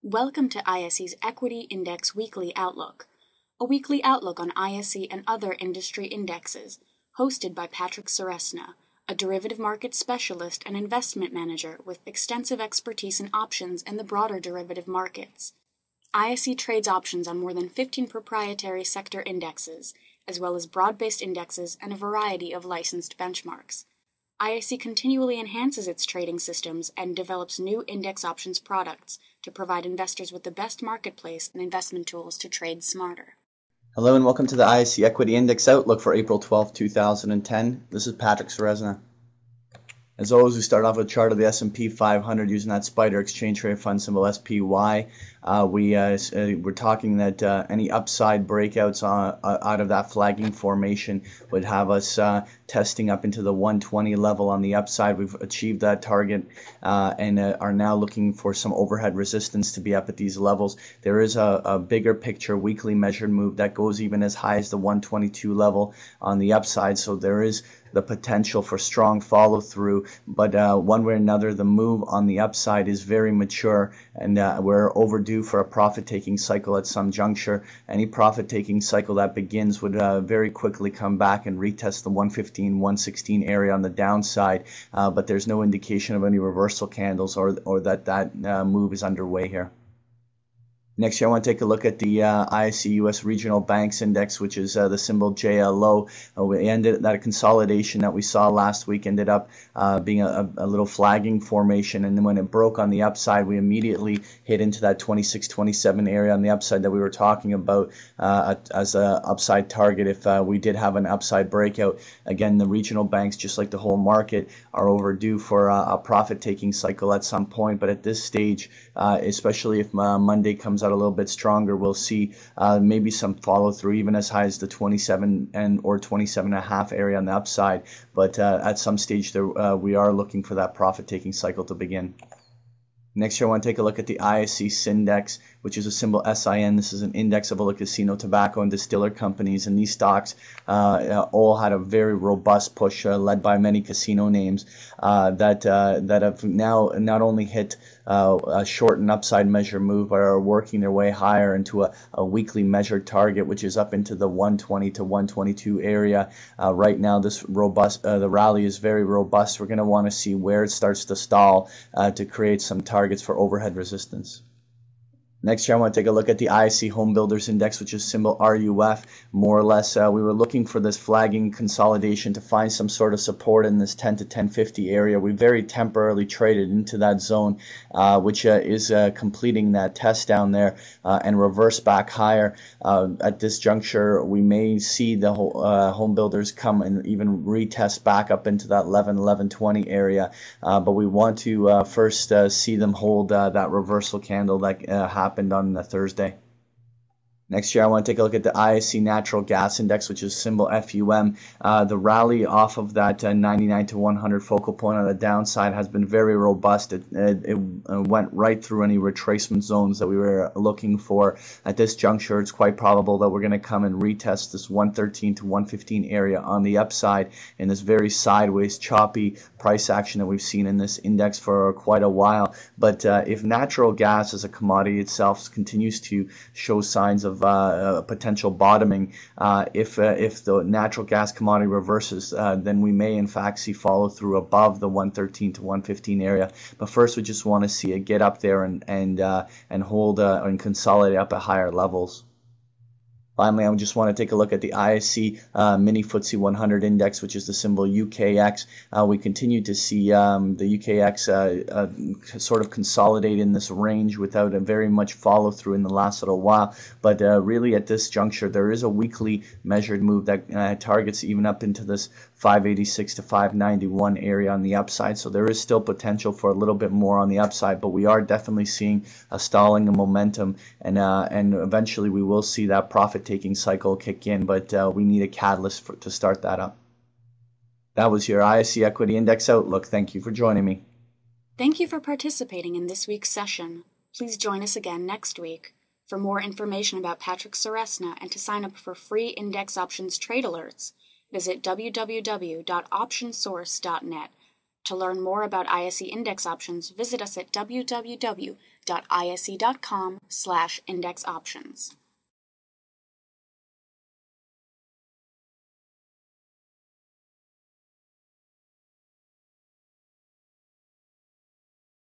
Welcome to ISE's Equity Index Weekly Outlook, a weekly outlook on ISE and other industry indexes, hosted by Patrick Ceresna, a derivative market specialist and investment manager with extensive expertise in options and the broader derivative markets. ISE trades options on more than 15 proprietary sector indexes, as well as broad-based indexes and a variety of licensed benchmarks. ISE continually enhances its trading systems and develops new index options products to provide investors with the best marketplace and investment tools to trade smarter. Hello and welcome to the ISE Equity Index Outlook for April 12, 2010. This is Patrick Ceresna. As always, we start off with a chart of the S&P 500 using that SPDR exchange traded fund symbol SPY. We're talking that any upside breakouts out of that flagging formation would have us testing up into the 120 level on the upside. We've achieved that target and are now looking for some overhead resistance to be up at these levels. There is a bigger picture weekly measured move that goes even as high as the 122 level on the upside, so there is the potential for strong follow through, but one way or another the move on the upside is very mature, and we're overdue for a profit taking cycle at some juncture. Any profit taking cycle that begins would very quickly come back and retest the 115 116 area on the downside, but there's no indication of any reversal candles or that move is underway here. Next here, I want to take a look at the ISE US Regional Banks Index, which is the symbol JLO. We ended that consolidation that we saw last week ended up being a little flagging formation, and then when it broke on the upside, we immediately hit into that 26-27 area on the upside that we were talking about as an upside target if we did have an upside breakout. Again, the regional banks, just like the whole market, are overdue for a profit-taking cycle at some point, but at this stage, especially if Monday comes out a little bit stronger, we'll see maybe some follow through even as high as the 27 or 27.5 area on the upside, but at some stage there we are looking for that profit taking cycle to begin. Next here, I want to take a look at the ISE Sindex, which is a symbol SIN. This is an index of all the casino, tobacco, and distiller companies, and these stocks all had a very robust push led by many casino names that have now not only hit a short and upside measure move, but are working their way higher into a weekly measured target, which is up into the 120 to 122 area. Right now, this the rally is very robust. We're going to want to see where it starts to stall to create some targets for overhead resistance. Next here, I want to take a look at the ISE Home Builders Index, which is symbol RUF. More or less, we were looking for this flagging consolidation to find some sort of support in this 10 to 1050 area. We very temporarily traded into that zone, which is completing that test down there and reverse back higher. At this juncture, we may see the home builders come and even retest back up into that 11-1120 area, but we want to first see them hold that reversal candle that happened on Thursday. Next year, I want to take a look at the ISE Natural Gas Index, which is symbol FUM. The rally off of that 99 to 100 focal point on the downside has been very robust. It went right through any retracement zones that we were looking for. At this juncture, it's quite probable that we're going to come and retest this 113 to 115 area on the upside in this very sideways, choppy price action that we've seen in this index for quite a while. But if natural gas as a commodity itself continues to show signs of potential bottoming, if the natural gas commodity reverses, then we may in fact see follow through above the 113 to 115 area. But first, we just want to see it get up there and hold and consolidate up at higher levels. Finally, I just want to take a look at the ISE Mini FTSE 100 Index, which is the symbol UKX. We continue to see the UKX sort of consolidate in this range without a very much follow through in the last little while. But really at this juncture, there is a weekly measured move that targets even up into this 586 to 591 area on the upside. So there is still potential for a little bit more on the upside, but we are definitely seeing a stalling of momentum, and eventually we will see that profit taking cycle kick in, but we need a catalyst to start that up. That was your ISE Equity Index Outlook. Thank you for joining me. Thank you for participating in this week's session. Please join us again next week. For more information about Patrick Ceresna and to sign up for free index options trade alerts, visit www.optionsource.net. To learn more about ISE index options, visit us at www.ise.com/indexoptions.